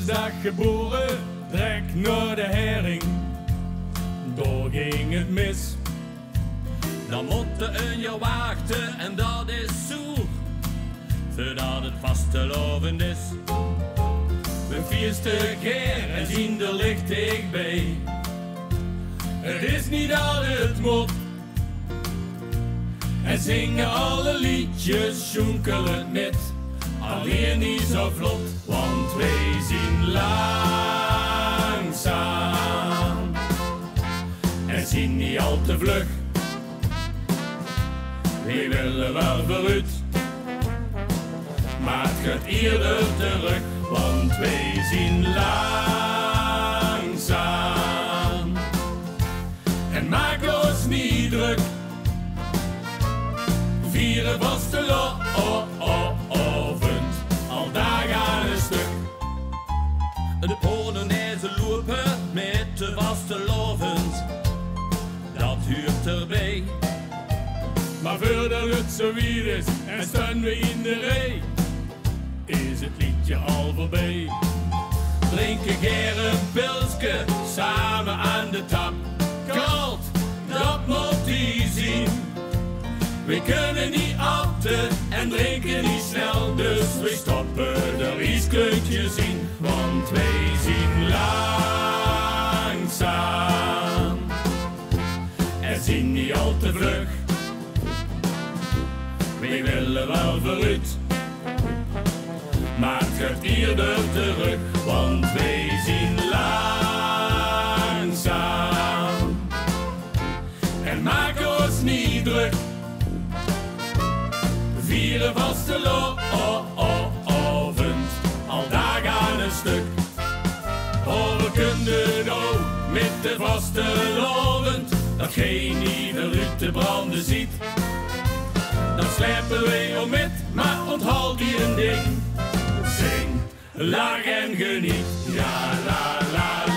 woensdag geboren, trek naar de hering. Door ging het mis. Dan moet een jaar wachten en dat is zoer, voordat het vastelovend is. We vierste keer en zien er licht ik bij. Het is niet dat het moet. En zingen alle liedjes, joenkelen met. Alleen niet zo vlot, want wij zien langzaam. En zien niet al te vlug. We willen wel vooruit, maar het gaat eerder terug, want wij zien langzaam. En maak ons niet druk, vieren vastelovend, al dagen aan een stuk. De Polonaise lopen met de vastelovend, dat huurt erbij. Maar voordat het zo weer is en staan we in de rij, is het liedje al voorbij. Drinken keer een pilsje Samen aan de tap, koud, dat moet hij zien. We kunnen niet atten en drinken niet snel, dus we stoppen er iets kleurtjes in. Want wij zien langzaam en zien niet al te vlug. We willen wel vooruit, maar het gaat eerder terug, want wij zien langzaam. En maken ons niet druk, vieren vastelovend, al dagen aan een stuk. Oh, we kunnen nou met de vastelovend, dat geen ieder uit te branden ziet. Dan slepen wij om met, maar onthoud hier een ding. Zing, lach en geniet, ja la la la.